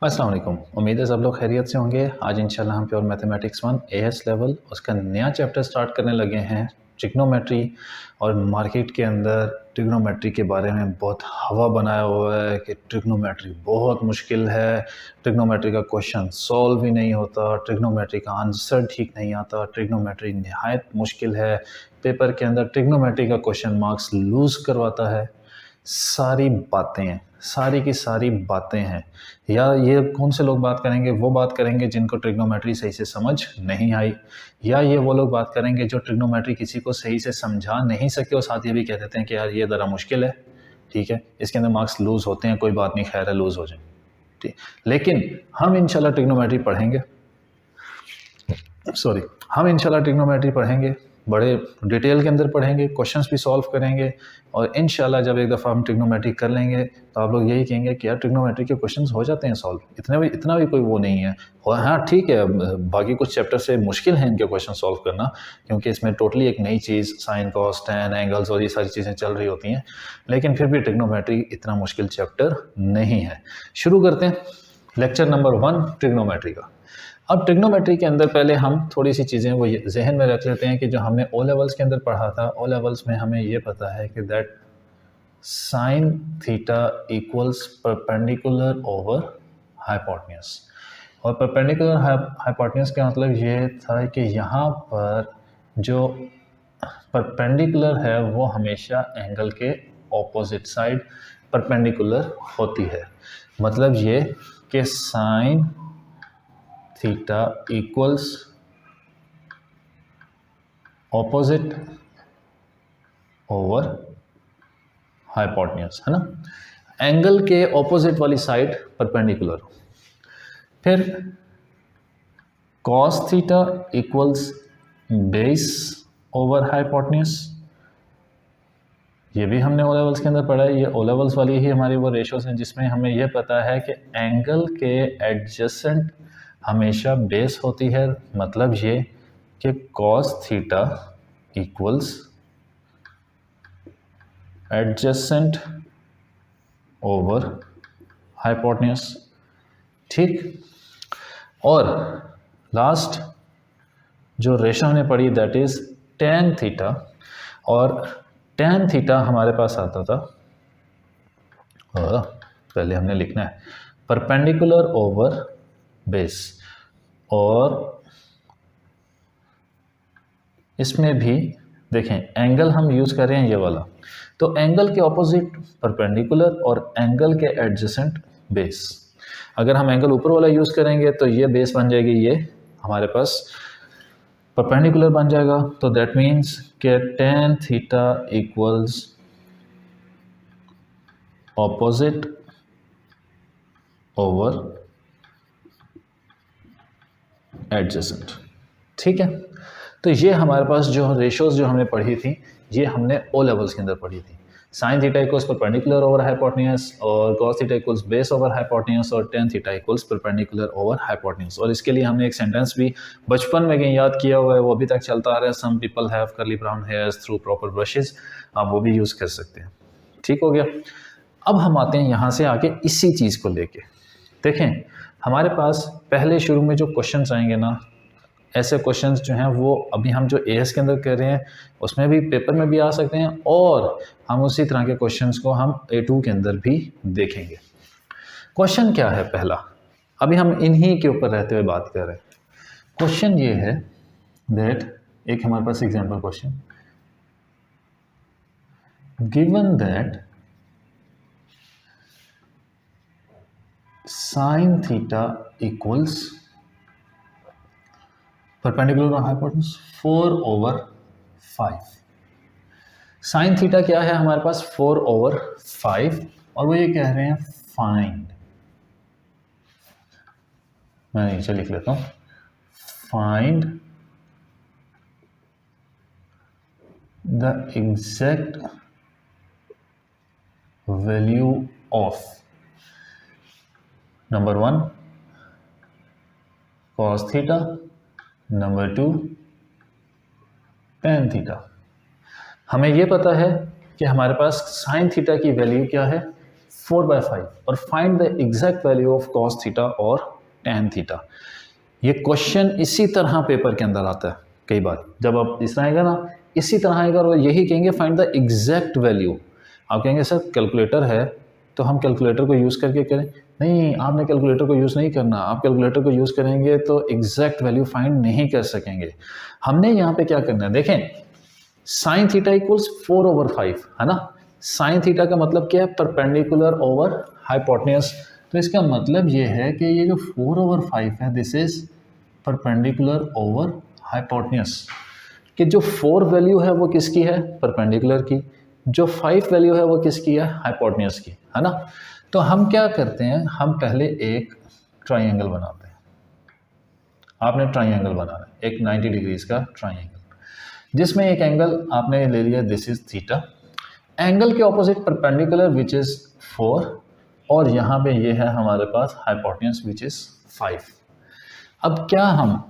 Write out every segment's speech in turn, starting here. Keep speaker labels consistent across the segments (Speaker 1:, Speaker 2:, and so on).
Speaker 1: अस्सलाम वालेकुम। उम्मीद है सब लोग खैरियत से होंगे। आज इंशाल्लाह हम प्योर मैथमेटिक्स 1 एएस लेवल उसका नया चैप्टर स्टार्ट करने लगे हैं, ट्रिग्नोमेट्री। और मार्केट के अंदर ट्रिग्नोमेट्री के बारे में बहुत हवा बनाया हुआ है कि ट्रिग्नोमेट्री बहुत मुश्किल है, ट्रिग्नोमेट्री का क्वेश्चन सॉल्व ही नहीं होता, ट्रिग्नोमेट्री का आंसर ठीक नहीं आता, ट्रिग्नोमेट्री निहायत मुश्किल है, पेपर के अंदर ट्रिग्नोमेट्री का क्वेश्चन मार्क्स लूज़ करवाता है। सारी बातें, सारी की सारी बातें हैं। या ये कौन से लोग बात करेंगे? वो बात करेंगे जिनको ट्रिग्नोमेट्री सही से समझ नहीं आई, या ये वो लोग बात करेंगे जो ट्रिग्नोमेट्री किसी को सही से समझा नहीं सके और साथ ये भी कह देते हैं कि यार ये ज़रा मुश्किल है, ठीक है, इसके अंदर मार्क्स लूज़ होते हैं, कोई बात नहीं, खैर है, लूज़ हो जाए, ठीक। लेकिन हम इंशाल्लाह ट्रिग्नोमेट्री पढ़ेंगे, हम इंशाल्लाह ट्रिग्नोमेट्री पढ़ेंगे, बड़े डिटेल के अंदर पढ़ेंगे, क्वेश्चंस भी सॉल्व करेंगे। और इंशाल्लाह जब एक दफ़ा हम ट्रिग्नोमेट्री कर लेंगे तो आप लोग यही कहेंगे कि यार ट्रिग्नोमेट्री के क्वेश्चंस हो जाते हैं सॉल्व, इतना भी कोई वो नहीं है। और हाँ ठीक है, बाकी कुछ चैप्टर से मुश्किल है इनके क्वेश्चन सॉल्व करना, क्योंकि इसमें टोटली एक नई चीज़ साइन कॉस टैन एंगल्स और ये सारी चीज़ें चल रही होती हैं, लेकिन फिर भी ट्रिग्नोमेट्री इतना मुश्किल चैप्टर नहीं है। शुरू करते हैं लेक्चर नंबर 1 ट्रिग्नोमेट्री का। अब ट्रिग्नोमेट्री के अंदर पहले हम थोड़ी सी चीज़ें वो जहन में रख लेते हैं कि जो हमने ओ लेवल्स के अंदर पढ़ा था, ओ लेवल्स में हमें ये पता है कि that sine theta equals perpendicular over hypotenuse. और परपेंडिकुलर हाइपोटेन्यूज का मतलब ये था कि यहाँ पर जो परपेंडिकुलर है वो हमेशा एंगल के ऑपोजिट साइड परपेंडिकुलर होती है। मतलब ये कि sign theta equals opposite over hypotenuse, है ना, एंगल के ऑपोजिट वाली साइड परपेंडिकुलर। फिर cos theta equals base over hypotenuse, ये भी हमने ओ लेवल्स के अंदर पढ़ा है। ये ओ लेवल्स वाली ही हमारी वो रेशोज हैं जिसमें हमें यह पता है कि एंगल के एडजेसेंट हमेशा बेस होती है। मतलब ये कि cos theta equals adjacent over hypotenuse, ठीक। और लास्ट जो रेशो हमने पढ़ी दैट इज tan थीटा, और tan थीटा हमारे पास आता था, पहले हमने लिखना है परपेंडिकुलर ओवर बेस, और इसमें भी देखें एंगल हम यूज़ कर रहे हैं ये वाला, तो एंगल के ऑपोजिट परपेंडिकुलर और एंगल के एडजेसेंट बेस। अगर हम एंगल ऊपर वाला यूज़ करेंगे तो ये बेस बन जाएगी, ये हमारे पास परपेंडिकुलर बन जाएगा। तो दैट मीन्स कि tan theta equals opposite over adjacent, ठीक है। तो ये हमारे पास जो रेशोज जो हमने पढ़ी थी, ये हमने ओ लेवल्स के अंदर पढ़ी थी। Sine theta equals perpendicular over hypotenuse, और cos theta equals base over hypotenuse, और tan theta equals perpendicular over hypotenuse. और इसके लिए हमने एक सेंटेंस भी बचपन में कहीं याद किया हुआ है, वो अभी तक चलता आ रहा है, some people have curly brown hairs through proper brushes. आप वो भी यूज़ कर सकते हैं, ठीक हो गया। अब हम आते हैं यहाँ से आगे इसी चीज़ को लेके। देखें हमारे पास पहले शुरू में जो क्वेश्चंस आएंगे ना, ऐसे क्वेश्चंस जो हैं वो अभी हम जो एएस के अंदर कर रहे हैं उसमें भी पेपर में भी आ सकते हैं, और हम उसी तरह के क्वेश्चंस को हम A2 के अंदर भी देखेंगे। क्वेश्चन क्या है पहला, अभी हम इन्हीं के ऊपर रहते हुए बात कर रहे हैं। क्वेश्चन ये है दैट, एक हमारे पास example question, given that sine theta equals perpendicular और हाइपोटेन्यूज 4/5। साइन थीटा क्या है हमारे पास 4/5, और वो ये कह रहे हैं फाइंड, मैं नीचे लिख लेता हूं, find the exact value of number 1 cos theta, number 2 tan theta. हमें यह पता है कि हमारे पास साइन थीटा की वैल्यू क्या है 4/5 और find the exact value of cos theta और टैन थीटा। ये क्वेश्चन इसी तरह पेपर के अंदर आता है कई बार, जब आप इस तरह आएगा ना इसी तरह आएगा और यही कहेंगे फाइंड द एग्जैक्ट वैल्यू। आप कहेंगे सर कैलकुलेटर है तो हम कैलकुलेटर को यूज़ करके करें, नहीं आपने कैलकुलेटर को यूज़ नहीं करना, आप कैलकुलेटर को यूज़ करेंगे तो एग्जैक्ट वैल्यू फाइंड नहीं कर सकेंगे। हमने यहाँ पे क्या करना है, देखें साइन थीटा इक्वल्स 4/5 है ना। साइन थीटा का मतलब क्या है, परपेंडिकुलर ओवर हाइपोटेन्यूज। तो इसका मतलब ये है कि ये जो 4/5 है this is perpendicular over hypotenuse, कि जो 4 वैल्यू है वो किसकी है, परपेंडिकुलर की, जो 5 वैल्यू है वो किसकी है, हाइपोटेन्यूज की, है ना। तो हम क्या करते हैं, हम पहले एक ट्राइंगल बनाते हैं। आपने ट्राइंगल बनाना है, एक 90 डिग्रीज का ट्राइंगल, जिसमें एक एंगल आपने ले लिया दिस इज थीटा, एंगल के ऑपोजिट परपेंडिकुलर विच इज 4, और यहाँ पे ये है हमारे पास हाइपोटेन्यूज विच इज 5। अब क्या हम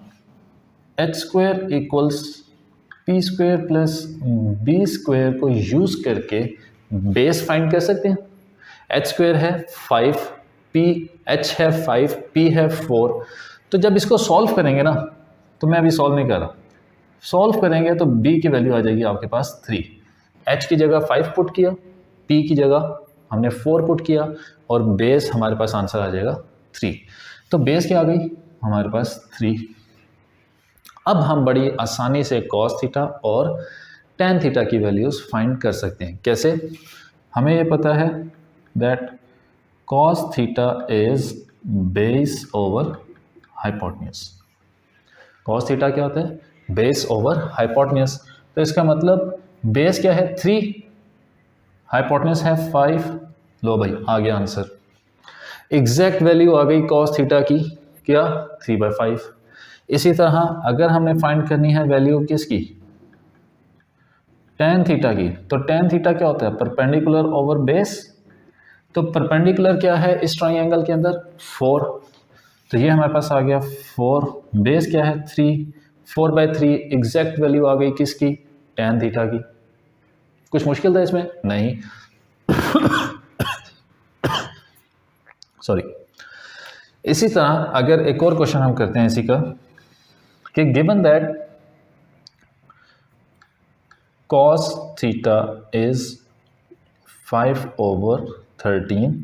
Speaker 1: h² equals p² plus b² को यूज करके बेस फाइंड कर सकते हैं। h² है 5, h है 5, p है 4। तो जब इसको सॉल्व करेंगे ना, तो मैं अभी सॉल्व नहीं कर रहा, सॉल्व करेंगे तो b की वैल्यू आ जाएगी आपके पास 3, h की जगह 5 पुट किया, p की जगह हमने 4 पुट किया, और बेस हमारे पास आंसर आ जाएगा 3। तो बेस क्या आ गई हमारे पास 3। अब हम बड़ी आसानी से कॉस थीटा और टैन थीटा की वैल्यूज़ फाइंड कर सकते हैं। कैसे, हमें ये पता है that cos theta is base over hypotenuse. Cos theta क्या होता है, बेस ओवर हाइपोटेन्यूज। तो इसका मतलब बेस क्या है 3, हाइपोटेन्यूज है 5। लो भाई आ गया आंसर, एग्जैक्ट वैल्यू आ गई कॉस थीटा की, क्या 3/5। इसी तरह अगर हमने फाइंड करनी है वैल्यू किसकी, टैन थीटा की, तो टैन थीटा क्या होता है, परपेंडिकुलर ओवर बेस। तो परपेंडिकुलर क्या है इस ट्राइंगल के अंदर 4, तो ये हमारे पास आ गया 4, बेस क्या है 3, 4/3 एग्जैक्ट वैल्यू आ गई किसकी, टैन थीटा की। कुछ मुश्किल था इसमें, नहीं सॉरी। इसी तरह अगर एक और क्वेश्चन हम करते हैं इसी का, कि given that cos theta is 5/13,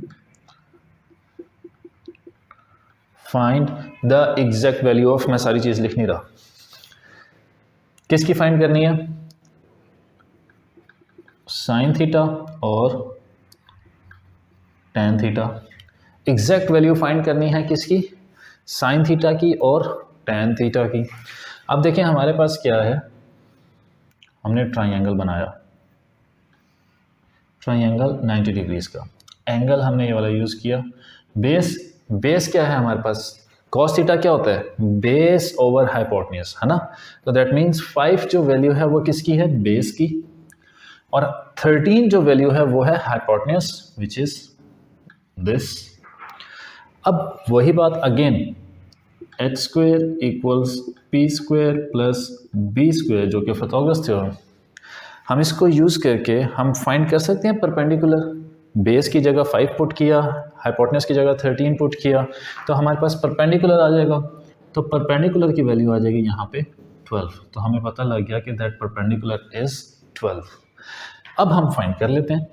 Speaker 1: find the exact value of, मैं सारी चीज लिख नहीं रहा, किसकी फाइंड करनी है, साइन थीटा और tan theta. Exact value find करनी है किसकी, साइन थीटा की और टैन थीटा की। अब देखें हमारे पास क्या है, हमने ट्राइंगल बनाया, ट्राइंगल 90 डिग्रीज का, एंगल हमने ये वाला यूज़ किया, बेस क्या है हमारे पास, कॉस थीटा क्या होता है, बेस ओवर हाइपोटेन्यूज, है ना। तो दैट मीन्स 5 जो वैल्यू है वो किसकी है, बेस की, और 13 जो वैल्यू है वो है हाइपोटेन्यूज विच इज दिस। अब वही बात again, h² equals p² plus b² जो कि पाइथागोरस थ्योरम, हम इसको यूज़ करके हम फाइंड कर सकते हैं परपेंडिकुलर। बेस की जगह 5 पुट किया, हाइपोटेन्यूज की जगह 13 पुट किया, तो हमारे पास परपेंडिकुलर आ जाएगा। तो परपेंडिकुलर की वैल्यू आ जाएगी यहाँ पे 12। तो हमें पता लग गया कि दैट परपेंडिकुलर इज 12। अब हम फाइंड कर लेते हैं।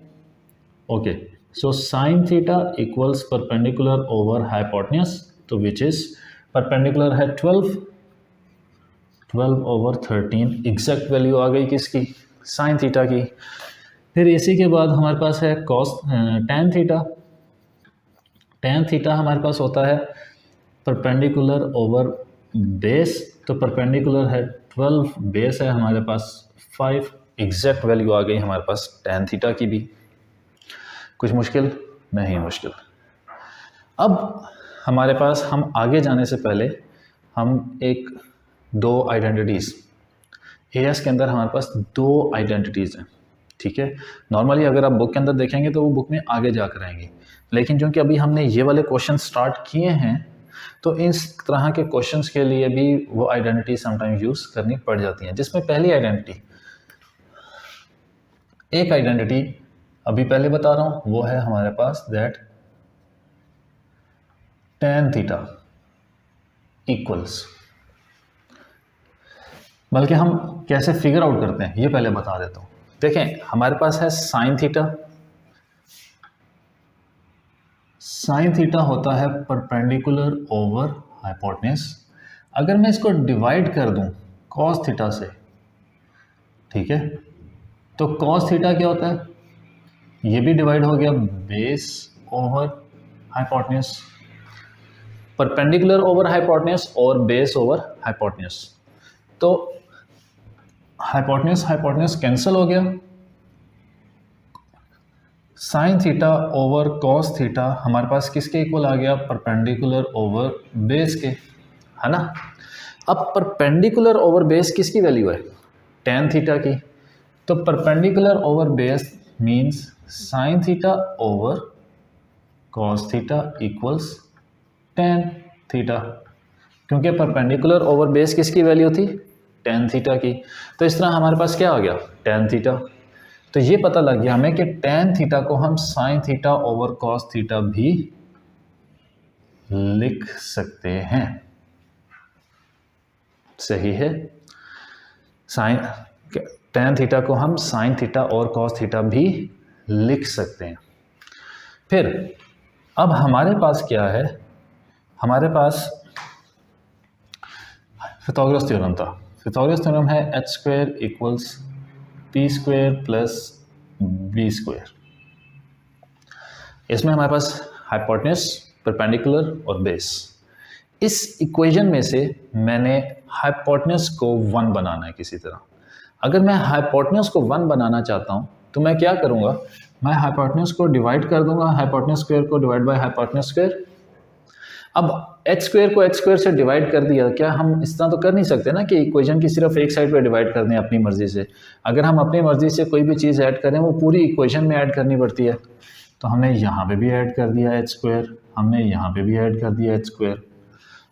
Speaker 1: Okay, so sine theta equals perpendicular over hypotenuse, तो विच इज परपेंडिकुलर है 12/13, एग्जैक्ट वैल्यू आ गई किसकी, साइन थीटा की। फिर इसी के बाद हमारे पास है cos tan theta. Tan theta हमारे पास होता है परपेंडिकुलर ओवर बेस, तो परपेंडिकुलर है 12, बेस है हमारे पास 5, एग्जैक्ट वैल्यू आ गई हमारे पास टैन थीटा की भी। कुछ मुश्किल नहीं, मुश्किल। अब हमारे पास, हम आगे जाने से पहले हम एक 2 आइडेंटिटीज़, एएस के अंदर हमारे पास 2 आइडेंटिटीज़ हैं, ठीक है। नॉर्मली अगर आप बुक के अंदर देखेंगे तो वो बुक में आगे जाकर आएंगे, लेकिन क्योंकि अभी हमने ये वाले क्वेश्चन स्टार्ट किए हैं तो इस तरह के क्वेश्चंस के लिए भी वो आइडेंटिटी समटाइम यूज़ करनी पड़ जाती हैं। जिसमें पहली आइडेंटिटी, एक आइडेंटिटी अभी पहले बता रहा हूँ, वो है हमारे पास दैट tan थीटा इक्वल्स, बल्कि हम कैसे फिगर आउट करते हैं ये पहले बता देता हूँ। देखें, हमारे पास है साइन थीटा। साइन थीटा होता है परपेंडिकुलर ओवर हाइपोटेन्यूज। अगर मैं इसको डिवाइड कर दूं कॉस थीटा से, ठीक है, तो कॉस थीटा क्या होता है, ये भी डिवाइड हो गया base over hypotenuse, perpendicular over hypotenuse और बेस ओवर हाइपोटेन्यूज। तो हाइपोटेन्यूज हाइपोटेन्यूज कैंसिल हो गया, sine theta over cos theta हमारे पास किसके इक्वल आ गया, परपेंडिकुलर ओवर बेस के, है ना। अब परपेंडिकुलर ओवर बेस किसकी वैल्यू है, tan थीटा की। तो perpendicular over base means sine theta over cos theta equals tan theta, क्योंकि परपेंडिकुलर ओवर बेस किसकी वैल्यू थी, tan थीटा की। तो इस तरह हमारे पास क्या आ गया, tan थीटा। तो ये पता लग गया हमें कि tan थीटा को हम sine theta over cos theta भी लिख सकते हैं। सही है, साइन tan थीटा को हम साइन थीटा और कॉस थीटा भी लिख सकते हैं। फिर अब हमारे पास क्या है, हमारे पास फिथागोरस थ्योरम था। फिथागोरस थ्योरम है h square equals P square plus B square. इसमें हमारे पास हाइपोटेन्यूज, परपेंडिकुलर और बेस। इस इक्वेशन में से मैंने हाइपोटेन्यूज को 1 बनाना है किसी तरह। अगर मैं हाइपोटेन्यूज को 1 बनाना चाहता हूं तो मैं क्या करूंगा, मैं हाइपोटेन्यूज को डिवाइड कर दूंगा, हाइपोटेन्यूज स्क्वायर को डिवाइड बाय हाइपोटेन्यूज स्क्वायर। अब h स्क्वायर को h स्क्वायर से डिवाइड कर दिया, क्या हम इस तरह तो कर नहीं सकते ना कि इक्वेशन की सिर्फ एक साइड पे डिवाइड कर दें अपनी मर्जी से। अगर हम अपनी मर्जी से कोई भी चीज़ ऐड करें वो पूरी इक्वेशन में ऐड करनी पड़ती है। तो हमने यहाँ पे भी ऐड कर दिया h स्क्वायर, हमने यहाँ पे भी ऐड कर दिया h स्क्वायर।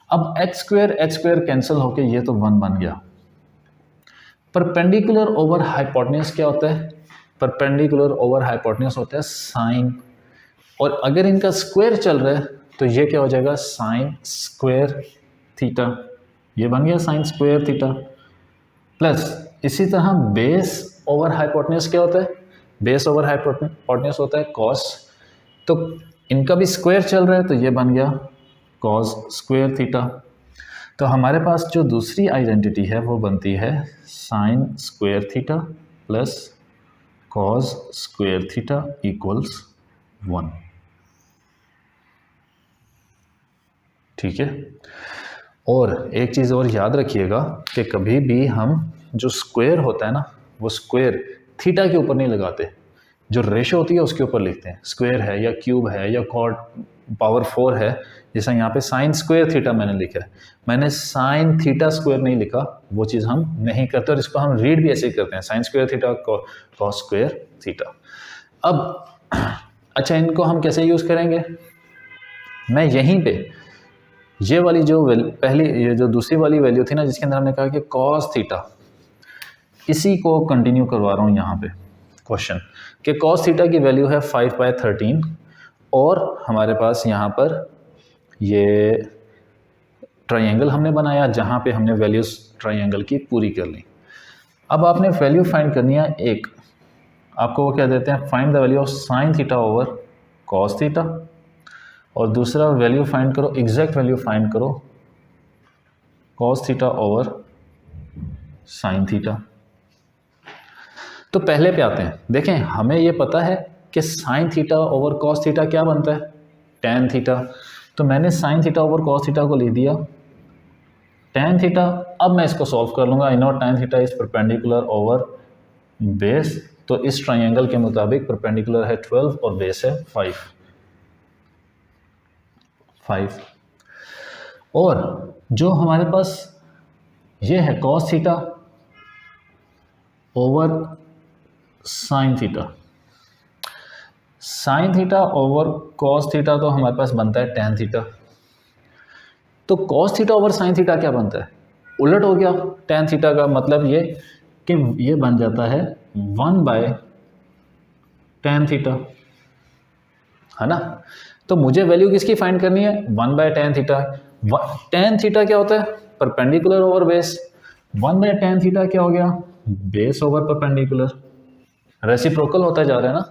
Speaker 1: अब h स्क्वायर कैंसिल होके ये तो 1 बन गया। परपेंडिकुलर ओवर हाइपोटेन्यूज क्या होता है, परपेंडिकुलर ओवर हाइपोटेन्यूज होता है साइन, और अगर इनका स्क्वायर चल रहा है तो ये क्या हो जाएगा, साइन स्क्वायर थीटा। ये बन गया साइन स्क्वायर थीटा। प्लस इसी तरह बेस ओवर हाइपोटेन्यूज क्या होता है, बेस ओवर हाइपोटेन्यूज होता है कॉस। तो इनका भी स्क्वायर चल रहा है तो ये बन गया कॉस स्क्वायर थीटा। तो हमारे पास जो दूसरी आइडेंटिटी है वो बनती है sine square theta plus cos square theta equals 1। ठीक है। और एक चीज़ और याद रखिएगा कि कभी भी हम जो स्क्वायर होता है ना, वो स्क्वायर थीटा के ऊपर नहीं लगाते, जो रेशो होती है उसके ऊपर लिखते हैं। स्क्वायर है या क्यूब है या कॉट पावर 4 है, जैसा यहाँ पे साइन स्क्वायर थीटा मैंने लिखा है, मैंने साइन थीटा स्क्वायर नहीं लिखा, वो चीज़ हम नहीं करते और इसको हम रीड भी ऐसे ही करते हैं, sine square theta cos square theta. अब अच्छा, इनको हम कैसे यूज़ करेंगे, मैं यहीं पे ये वाली जो पहली ये जो दूसरी वाली वैल्यू थी ना जिसके अंदर हमने कहा कि कॉस थीटा, इसी को कंटिन्यू करवा रहा हूँ यहाँ पे क्वेश्चन कि कॉस थीटा की वैल्यू है 5/13 और हमारे पास यहाँ पर ये ट्रायंगल हमने बनाया जहाँ पे हमने वैल्यूज ट्रायंगल की पूरी कर ली। अब आपने वैल्यू फाइंड करनी है, एक आपको वो क्या देते हैं, find the value of sine theta over cos theta, और दूसरा वैल्यू फाइंड करो, एग्जैक्ट वैल्यू फाइंड करो cos theta over sine theta. तो पहले पे आते हैं, देखें हमें ये पता है कि sine theta over cos theta क्या बनता है, tan थीटा। तो मैंने sine theta over cos theta को लिख दिया tan थीटा। अब मैं इसको सॉल्व कर लूँगा, I know tan theta is perpendicular over base, तो इस ट्रायंगल के मुताबिक परपेंडिकुलर है 12 और बेस है 5। और जो हमारे पास ये है cos theta over sine theta, sine theta over cos theta तो हमारे पास बनता है tan थीटा। तो cos theta over sign theta क्या बनता है, उलट हो गया tan थीटा का, मतलब ये कि ये बन जाता है 1/tan tan थीटा, है ना। तो मुझे वैल्यू किसकी फाइंड करनी है, 1/tan थीटा। tan थीटा क्या होता है, perpendicular over base. 1/tan theta क्या हो गया, बेस ओवर परपेंडिकुलर, रेसिप्रोकल होता जा रहा है ना।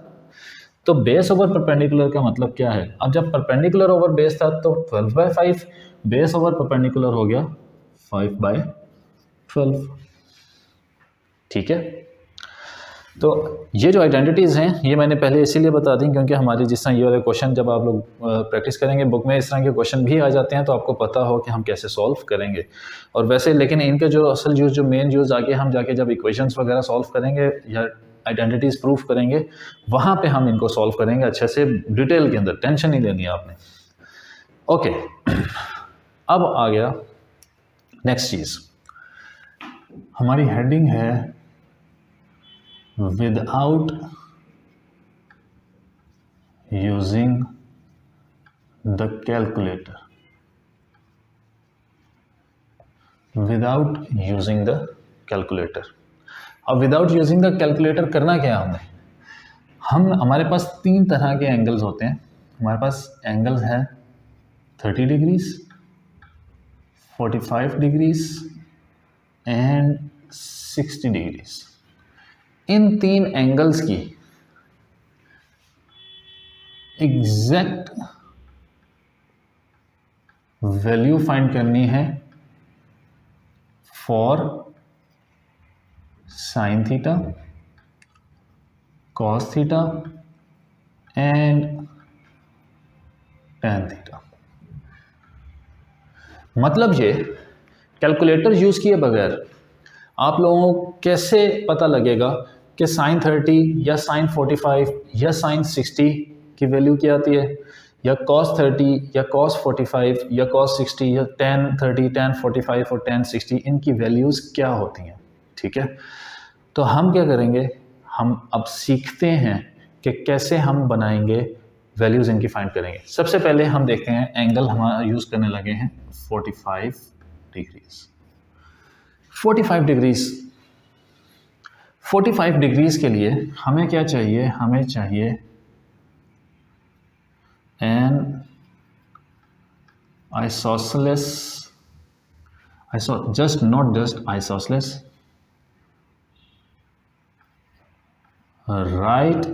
Speaker 1: तो बेस ओवर परपेंडिकुलर का मतलब क्या है, अब जब परपेंडिकुलर ओवर बेस था तो 12/5, बेस ओवर परपेंडिकुलर हो गया 5/12। ठीक है। तो ये जो आइडेंटिटीज़ हैं ये मैंने पहले इसीलिए बता दी क्योंकि हमारी जिस तरह ये वाले क्वेश्चन जब आप लोग प्रैक्टिस करेंगे बुक में इस तरह के क्वेश्चन भी आ जाते हैं तो आपको पता हो कि हम कैसे सॉल्व करेंगे। और वैसे लेकिन इनके जो असल यूज़ जो मेन यूज़ आगे हम जाके जब इक्वेशंस वगैरह सॉल्व करेंगे या आइडेंटिटीज़ प्रूफ करेंगे वहाँ पे हम इनको सॉल्व करेंगे अच्छे से डिटेल के अंदर, टेंशन नहीं लेनी है आपने। ओके, अब आ गया नेक्स्ट चीज़, हमारी हेडिंग है without using the calculator, without using the calculator। अब विदाउट यूजिंग द कैलकुलेटर करना क्या है हमने, हमारे पास तीन तरह के एंगल्स होते हैं। हमारे पास एंगल्स है 30 डिग्रीज, 45 डिग्रीज एंड 60 डिग्रीज। इन तीन एंगल्स की एग्जैक्ट वैल्यू फाइंड करनी है for sine theta, cos theta and tan theta. मतलब ये कैलकुलेटर यूज किए बगैर आप लोगों को कैसे पता लगेगा कि साइन 30 या साइन 45 या साइन 60 की वैल्यू क्या आती है, या cos 30 या cos 45 या cos 60 या tan 30, tan 45 और tan 60 इनकी वैल्यूज़ क्या होती हैं। ठीक है, तो हम क्या करेंगे, हम अब सीखते हैं कि कैसे हम बनाएंगे वैल्यूज़ इनकी फाइंड करेंगे। सबसे पहले हम देखते हैं एंगल हमारा यूज़ करने लगे हैं 45 डिग्रीज। 45 डिग्रीज 45 डिग्रीज के लिए हमें क्या चाहिए, हमें चाहिए N isosceles, just not just isosceles, right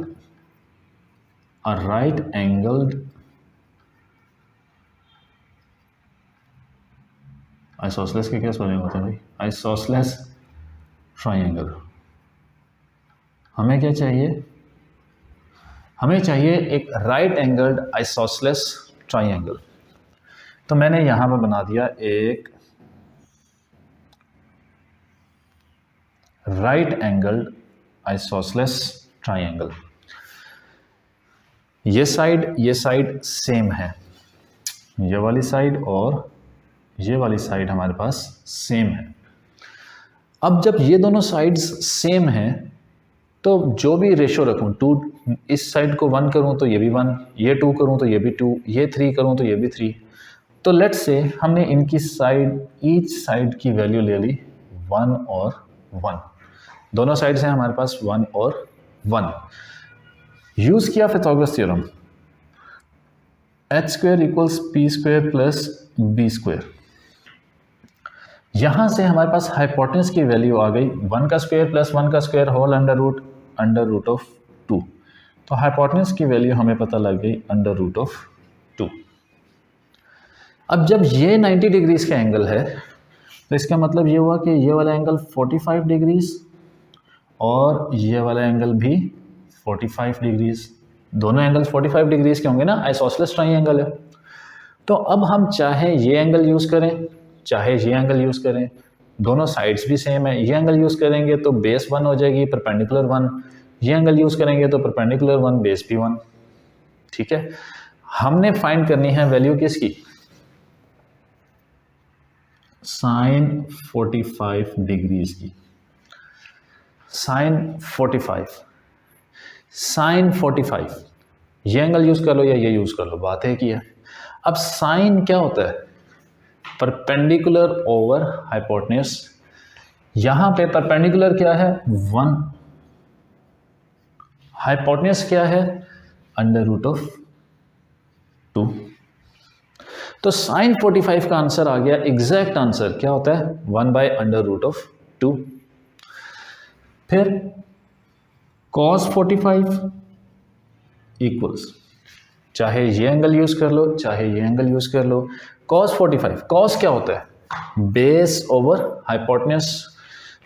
Speaker 1: angled isosceles के क्या स्पेलिंग होते हैं भाई, आइसोसेलेस ट्राइंगल। हमें क्या चाहिए, हमें चाहिए एक राइट एंगल्ड आइसोसेलेस ट्राइंगल। तो मैंने यहां पर बना दिया एक राइट एंगल्ड आइसोसेलेस ट्राइंगल। ये साइड सेम है, ये वाली साइड और ये वाली साइड हमारे पास सेम है। अब जब ये दोनों साइड्स सेम हैं तो जो भी रेशो रखूं, 2 इस साइड को 1 करूं तो ये भी 1, ये 2 करूं तो ये भी 2, ये 3 करूं तो ये भी 3। तो लेट्स से हमने इनकी साइड, ईच साइड की वैल्यू ले ली 1 और 1, दोनों साइड्स हैं हमारे पास 1 और 1। यूज किया Pythagoras theorem, h² = p² + b²। यहां से हमारे पास हाइपोटेन्यूज की वैल्यू आ गई 1 का स्क्वायर + 1 का स्क्वायर होल √2। तो हाइपोटेन्यूज की वैल्यू हमें पता लग गई √2। अब जब ये 90 डिग्रीज का एंगल है तो इसका मतलब ये हुआ कि ये वाला एंगल 45 डिग्रीज और ये वाला एंगल भी 45 डिग्रीज, दोनों एंगल्स 45 डिग्रीज के होंगे ना, आइसोसेलेस ट्राइंगल है। तो अब हम चाहे ये एंगल यूज़ करें चाहे ये एंगल यूज़ करें, दोनों साइड्स भी सेम है। ये एंगल यूज़ करेंगे तो बेस 1 हो जाएगी, परपेंडिकुलर 1। ये एंगल यूज़ करेंगे तो परपेंडिकुलर 1, बेस भी 1। ठीक है, हमने फाइंड करनी है वैल्यू किसकी, साइन 45 डिग्रीज की। साइन 45 ये एंगल यूज़ कर लो या ये यूज़ कर लो, बात है कि है। अब साइन क्या होता है, परपेंडिकुलर ओवर हाइपोटेन्यूज। यहां पे परपेंडिकुलर क्या है 1, हाइपोटेन्यूज क्या है, अंडर रूट ऑफ 2। तो साइन 45 का आंसर आ गया, एग्जैक्ट आंसर क्या होता है 1 बाय अंडर रूट ऑफ 2। फिर cos 45 इक्वल्स, चाहे ये एंगल यूज कर लो चाहे ये एंगल यूज कर लो, cos 45, cos क्या होता है बेस ओवर हाइपोटेन्यूज।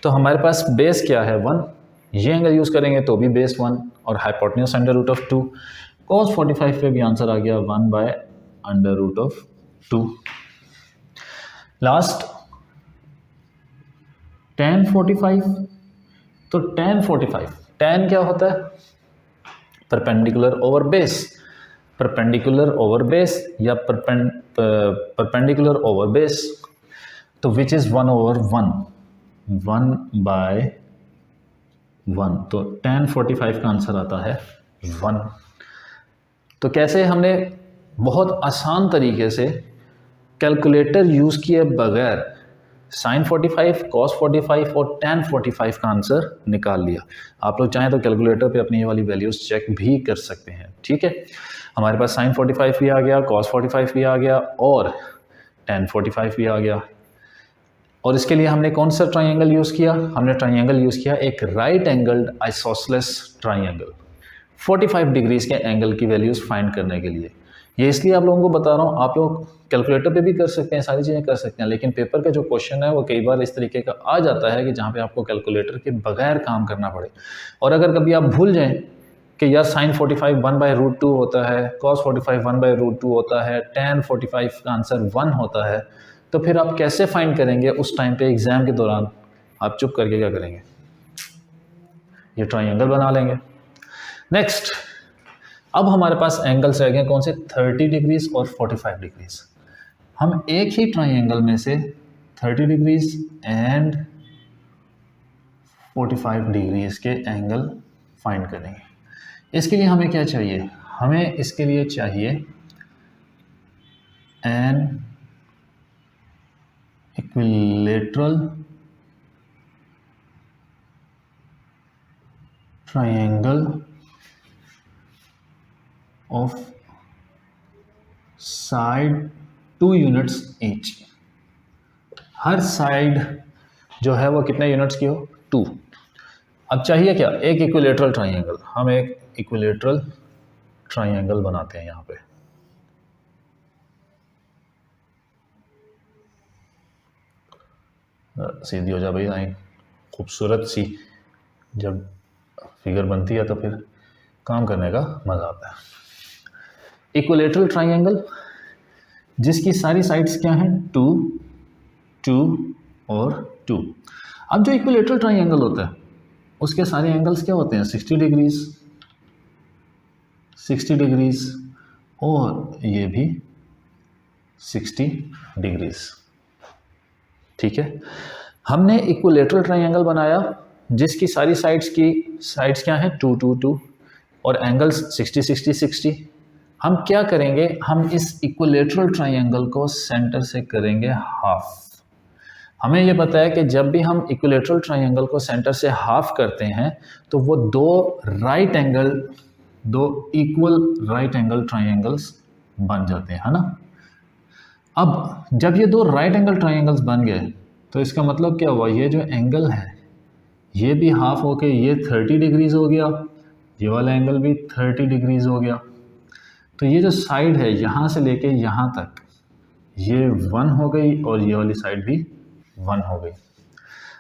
Speaker 1: तो हमारे पास बेस क्या है 1, ये एंगल यूज करेंगे तो भी बेस 1 और hypotenuse under root of 2। cos 45 पे भी आंसर आ गया 1 by under root of 2। Last tan 45, तो tan 45, tan क्या होता है perpendicular over base, perpendicular over base या परपेंडिकुलर ओवर बेस, तो विच इज 1 ओवर 1, 1 बाय 1, तो tan 45 का आंसर आता है 1। तो कैसे हमने बहुत आसान तरीके से कैलकुलेटर यूज़ किए बगैर sin 45, cos 45 और tan 45 का आंसर निकाल लिया। आप लोग चाहें तो कैलकुलेटर पे अपनी ये वाली वैल्यूज़ चेक भी कर सकते हैं, ठीक है। हमारे पास sin 45 भी आ गया, cos 45 भी आ गया और tan 45 भी आ गया। और इसके लिए हमने कौन सा ट्राइंगल यूज़ किया, हमने ट्राइंगल यूज़ किया एक right angled isosceles triangle, 45 degrees के एंगल की वैल्यूज़ फाइंड करने के लिए। ये इसलिए आप लोगों को बता रहा हूँ, आप लोग कैलकुलेटर पे भी कर सकते हैं, सारी चीज़ें कर सकते हैं, लेकिन पेपर का जो क्वेश्चन है वो कई बार इस तरीके का आ जाता है कि जहाँ पे आपको कैलकुलेटर के बगैर काम करना पड़े। और अगर कभी आप भूल जाएं कि यार sin 45 1 बाय रूट 2 होता है, cos 45 1 बाय रूट 2 होता है, tan 45 का आंसर 1 होता है, तो फिर आप कैसे फाइंड करेंगे उस टाइम पे एग्ज़ाम के दौरान? आप चुप करके क्या करेंगे, ये ट्राइंगल बना लेंगे। नेक्स्ट, अब हमारे पास एंगल्स रह गए कौन से, 30 डिग्रीज और 45 डिग्रीज। हम एक ही ट्राइंगल में से 30 डिग्रीज एंड 45 डिग्रीज के एंगल फाइंड करेंगे। इसके लिए हमें क्या चाहिए, हमें इसके लिए चाहिए an equilateral triangle of side 2 units each. Her side जो है वो कितने यूनिट्स की हो, 2। अब चाहिए क्या, एक इक्विलेटरल ट्राइंगल। हम एक इक्विलेटरल ट्राइंगल बनाते हैं यहाँ पे। सीधी हो जा भाई लाइन, खूबसूरत सी जब फिगर बनती है तो फिर काम करने का मज़ा आता है। इक्विलेटरल ट्राइंगल जिसकी सारी साइड्स क्या हैं 2, 2 और 2। अब जो इक्विलेटरल ट्राइंगल होता है उसके सारे एंगल्स क्या होते हैं 60 डिग्रीज, 60 डिग्रीज और ये भी 60 डिग्रीज, ठीक है। हमने इक्विलेटरल ट्राइंगल बनाया जिसकी सारी साइड्स क्या हैं 2, 2, 2 और एंगल्स 60, 60, 60। हम क्या करेंगे, हम इस इक्विलेटरल ट्राइंगल को सेंटर से करेंगे हाफ। हमें यह पता है कि जब भी हम इक्विलेटरल ट्राइंगल को सेंटर से हाफ करते हैं तो वो दो इक्वल राइट एंगल ट्राइंगल्स बन जाते हैं, है ना। अब जब ये दो राइट एंगल ट्राइंगल्स बन गए तो इसका मतलब क्या हुआ, ये जो एंगल है ये भी हाफ होके ये 30 डिग्रीज हो गया, ये वाला एंगल भी 30 डिग्रीज हो गया। तो ये जो साइड है यहाँ से लेके यहाँ तक ये 1 हो गई और ये वाली साइड भी 1 हो गई।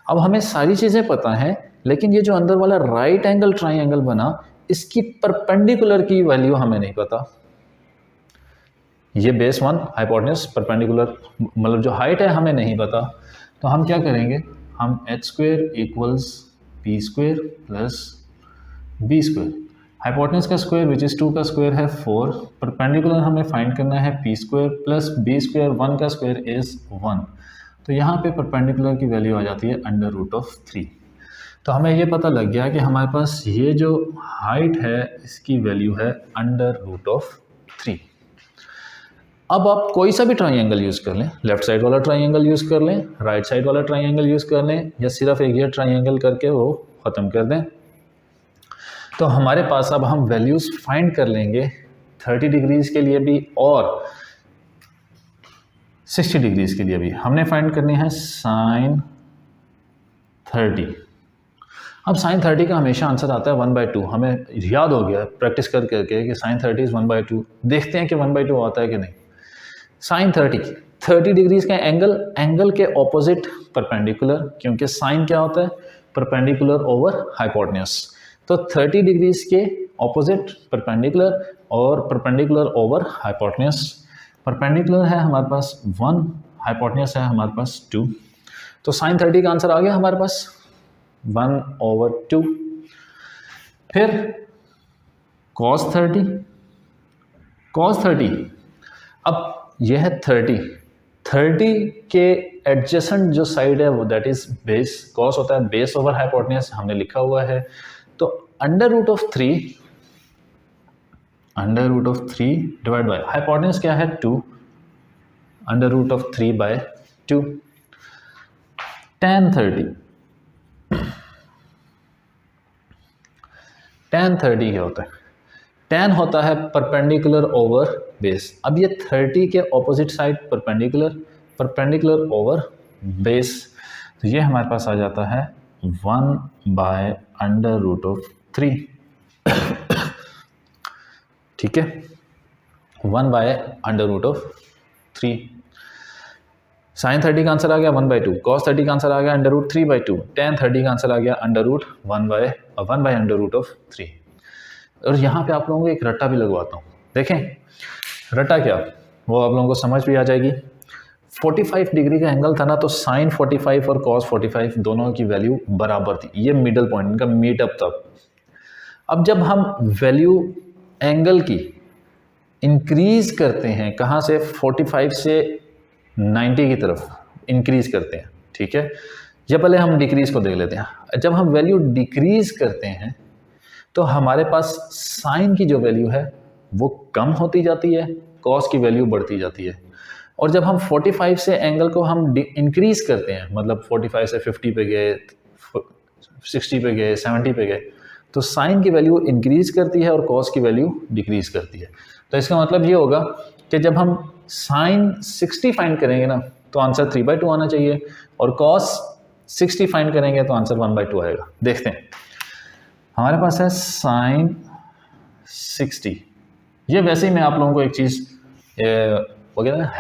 Speaker 1: अब हमें सारी चीज़ें पता हैं, लेकिन ये जो अंदर वाला राइट एंगल ट्राइंगल बना इसकी परपेंडिकुलर की वैल्यू हमें नहीं पता। ये बेस 1 हाइपोटेन्यूज परपेंडिकुलर मतलब जो हाइट है हमें नहीं पता। तो हम क्या करेंगे, हम h² equals p² plus b²। Hypotenuse का स्क्वायर विच इज़ 2 का स्क्वायर है 4, परपेंडिकुलर हमें फाइंड करना है p² प्लस b², 1 का स्क्वायर इज़ 1। तो यहाँ पे परपेंडिकुलर की वैल्यू आ जाती है अंडर रूट ऑफ 3। तो हमें ये पता लग गया कि हमारे पास ये जो हाइट है इसकी वैल्यू है अंडर रूट ऑफ 3। अब आप कोई सा भी ट्राइंगल यूज़ कर लें, लेफ्ट साइड वाला ट्राइंगल यूज़ कर लें, राइट साइड वाला ट्राइंगल यूज़ कर लें, या सिर्फ एक ये ट्राइंगल करके वो ख़त्म कर दें। तो हमारे पास अब हम वैल्यूज़ फाइंड कर लेंगे 30 डिग्रीज़ के लिए भी और 60 डिग्रीज़ के लिए भी। हमने फाइंड करनी है साइन 30। अब साइन 30 का हमेशा आंसर आता है 1/2। हमें याद हो गया प्रैक्टिस कर करके कि साइन 30 इज़ 1/2। देखते हैं कि 1/2 आता है कि नहीं। साइन 30 डिग्रीज़ का एंगल के ऑपोजिट परपेंडिकुलर, क्योंकि साइन क्या होता है, परपेंडिकुलर ओवर हाइपोटेन्यूज। तो 30 डिग्रीज़ के ऑपोजिट परपेंडिकुलर और परपेंडिकुलर ओवर हाइपोटेन्यूज। परपेंडिकुलर है हमारे पास 1, हाइपोटेन्यूज है हमारे पास 2। तो साइन 30 का आंसर आ गया हमारे पास 1/2। फिर cos 30, अब यह है 30 के एडजेसेंट जो साइड है वो दैट इज बेस। cos होता है बेस ओवर हाइपोटेन्यूज, हमने लिखा हुआ है। तो under root of 3 divide by hypotenuse क्या है 2, अंडर रूट ऑफ 3/2। tan 30 क्या होता है, tan होता है परपेंडिकुलर ओवर बेस। अब ये 30 के opposite side perpendicular over base, तो ये हमारे पास आ जाता है 1/√3। ठीक है, 1/√3। साइन 30 का आंसर आ गया 1/2, cos 30 का आंसर आ गया √3/2, tan 30 का आंसर आ गया √1/√3। और यहाँ पे आप लोगों को एक रट्टा भी लगवाता हूँ, देखें रट्टा क्या, वो आप लोगों को समझ भी आ जाएगी। 45 डिग्री का एंगल था ना, तो साइन 45 और cos 45 दोनों की वैल्यू बराबर थी। ये मिडल पॉइंट, इनका मीटअप था। अब जब हम वैल्यू एंगल की इंक्रीज करते हैं, कहाँ से, 45 से 90 की तरफ इंक्रीज करते हैं, ठीक है। या पहले हम डिक्रीज को देख लेते हैं। जब हम वैल्यू डिक्रीज करते हैं तो हमारे पास साइन की जो वैल्यू है वो कम होती जाती है, कॉस की वैल्यू बढ़ती जाती है। और जब हम 45 से एंगल को हम इंक्रीज करते हैं, मतलब 45 से 50 पे गए, 60 पे गए, 70 पे गए, तो साइन की वैल्यू इंक्रीज करती है और कॉस की वैल्यू डिक्रीज करती है। तो इसका मतलब ये होगा कि जब हम साइन 60 फाइंड करेंगे ना, तो आंसर 3/2 आना चाहिए, और कॉस 60 फाइंड करेंगे तो आंसर 1/2 आएगा। देखते हैं, हमारे पास है साइन 60। ये वैसे ही मैं आप लोगों को एक चीज़ वगैरह ना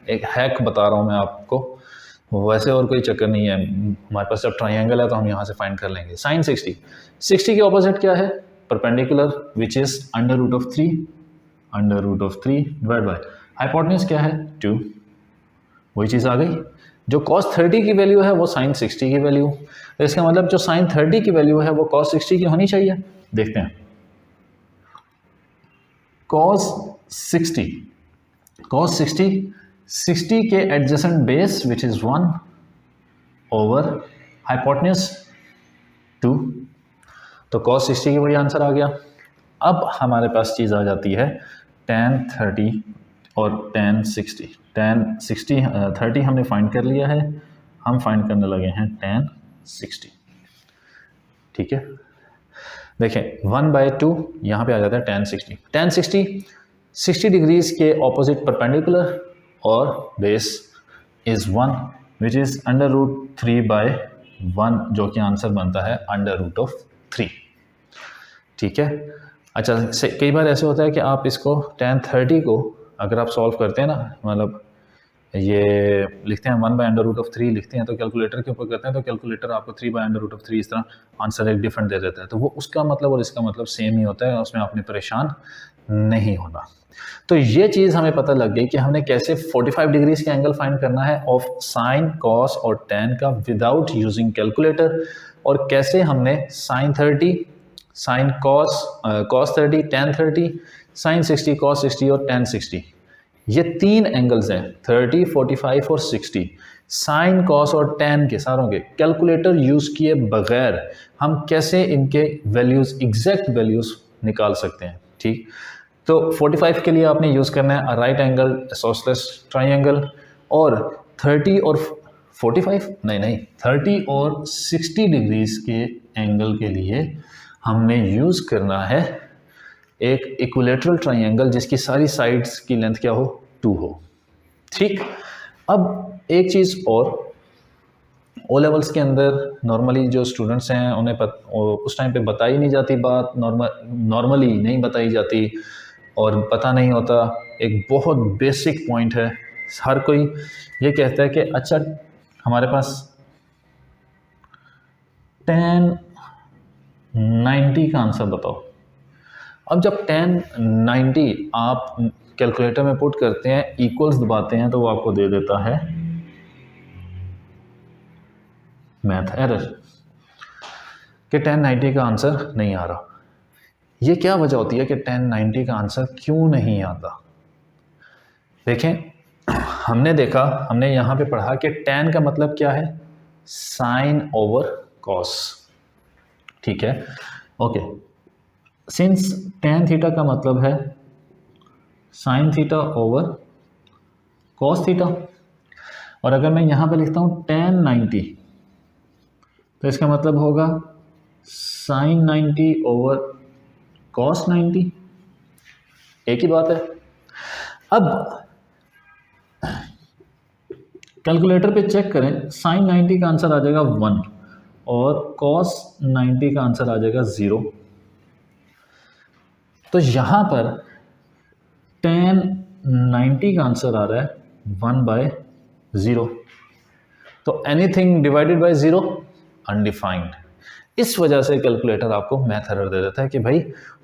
Speaker 1: एक हैक बता रहा हूँ मैं आपको, वैसे और कोई चक्कर नहीं है। हमारे पास जब ट्राइंगल है तो हम यहाँ से फाइंड कर लेंगे। साइन 60 के ऑपोजिट क्या है, perpendicular, which is √3 divide by hypotenuse क्या है 2, वही चीज़ आ गई। जो cos 30 की वैल्यू है वो sin 60 की वैल्यू, तो इसका मतलब जो sin 30 की वैल्यू है वो cos 60 की होनी चाहिए। देखते हैं, cos 60 के adjacent base which is 1 over hypotenuse 2, तो cos 60 की वही आंसर आ गया। अब हमारे पास चीज़ आ जाती है tan 30 और tan 60। tan 30 हमने फाइंड कर लिया है, हम फाइंड करने लगे हैं tan 60। ठीक है, देखें 1/2 यहाँ पे आ जाता है tan 60। tan 60 डिग्रीज के ऑपोजिट परपेंडिकुलर और बेस इज 1 विच इज √3/1, जो कि आंसर बनता है √3। ठीक है, अच्छा कई बार ऐसे होता है कि आप इसको tan 30 को अगर आप सॉल्व करते हैं ना, मतलब ये लिखते हैं 1/√3 लिखते हैं, तो कैलकुलेटर के ऊपर करते हैं, तो कैलकुलेटर आपको 3/√3 इस तरह आंसर एक डिफरेंट दे देता है। तो वो उसका मतलब और इसका मतलब सेम ही होता है, उसमें आपने परेशान नहीं होना। तो ये चीज़ हमें पता लग गई कि हमने कैसे 45 डिग्रीज का एंगल फाइंड करना है ऑफ साइन, कॉस और tan का विदाउट यूजिंग कैलकुलेटर, और कैसे हमने sine 30, sine cos 30, tan 30, sine 60, cos 60 और tan 60, ये 3 एंगल्स हैं 30, 45 और 60। साइन, कॉस और tan के सारों के कैलकुलेटर यूज़ किए बगैर हम कैसे इनके वैल्यूज़, एग्जैक्ट वैल्यूज़ निकाल सकते हैं। ठीक, तो 45 के लिए आपने यूज़ करना है राइट एंगल आइसोसेलेस ट्राइंगल, और 30 और 45 नहीं 30 और 60 डिग्रीज के एंगल के लिए हमने यूज़ करना है एक इक्विलेटरल ट्राइंगल जिसकी सारी साइड्स की लेंथ क्या हो, 2 हो। ठीक, अब एक चीज़ और, ओ लेवल्स के अंदर नॉर्मली जो स्टूडेंट्स हैं उन्हें उस टाइम पे बताई नहीं जाती बात, नॉर्मली नहीं बताई जाती और पता नहीं होता। एक बहुत बेसिक पॉइंट है, हर कोई ये कहता है कि अच्छा हमारे पास tan 90 का आंसर बताओ। अब जब tan 90 आप कैलकुलेटर में पुट करते हैं, इक्वल्स दबाते हैं, तो वो आपको दे देता है मैथ एरर कि tan 90 का आंसर नहीं आ रहा। ये क्या वजह होती है कि tan 90 का आंसर क्यों नहीं आता? देखें, हमने यहाँ पे पढ़ा कि tan का मतलब क्या है, साइन ओवर कॉस। ठीक है, ओके, सिंस tan थीटा का मतलब है sine theta over cos theta, और अगर मैं यहाँ पे लिखता हूँ tan 90 तो इसका मतलब होगा साइन 90 ओवर कॉस 90, एक ही बात है। अब कैलकुलेटर पे चेक करें, साइन 90 का आंसर आ जाएगा 1 और कॉस 90 का आंसर आ जाएगा 0। तो यहाँ पर tan 90 का आंसर आ रहा है 1/0। तो एनीथिंग डिवाइडेड बाय 0 अनडिफाइंड। इस वजह से कैलकुलेटर आपको मैथ एरर दे देता है कि भाई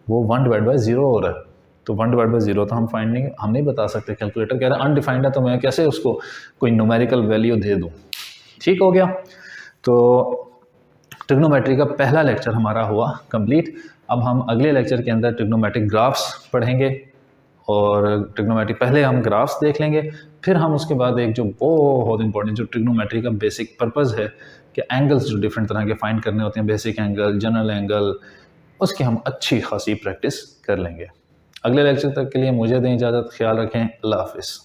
Speaker 1: वो 1/0 हो रहा है। तो 1/0 तो हम नहीं बता सकते, कैलकुलेटर कह रहा है अनडिफाइंड है, तो मैं कैसे उसको कोई न्यूमेरिकल वैल्यू दे दूँ। ठीक हो गया, तो ट्रिग्नोमेट्री का पहला लेक्चर हमारा हुआ कंप्लीट। अब हम अगले लेक्चर के अंदर ट्रिग्नोमेट्रिक ग्राफ्स पढ़ेंगे, और ट्रिग्नोमेट्री पहले हम ग्राफ्स देख लेंगे, फिर हम उसके बाद एक जो बहुत इंपॉर्टेंट जो ट्रिग्नोमेट्री का बेसिक पर्पस है कि एंगल्स जो डिफरेंट तरह के फाइंड करने होते हैं, बेसिक एंगल, जनरल एंगल, उसकी हम अच्छी खासी प्रैक्टिस कर लेंगे। अगले लेक्चर तक के लिए मुझे दें इजाज़त, ख्याल रखें, अल्लाह हाफिज़।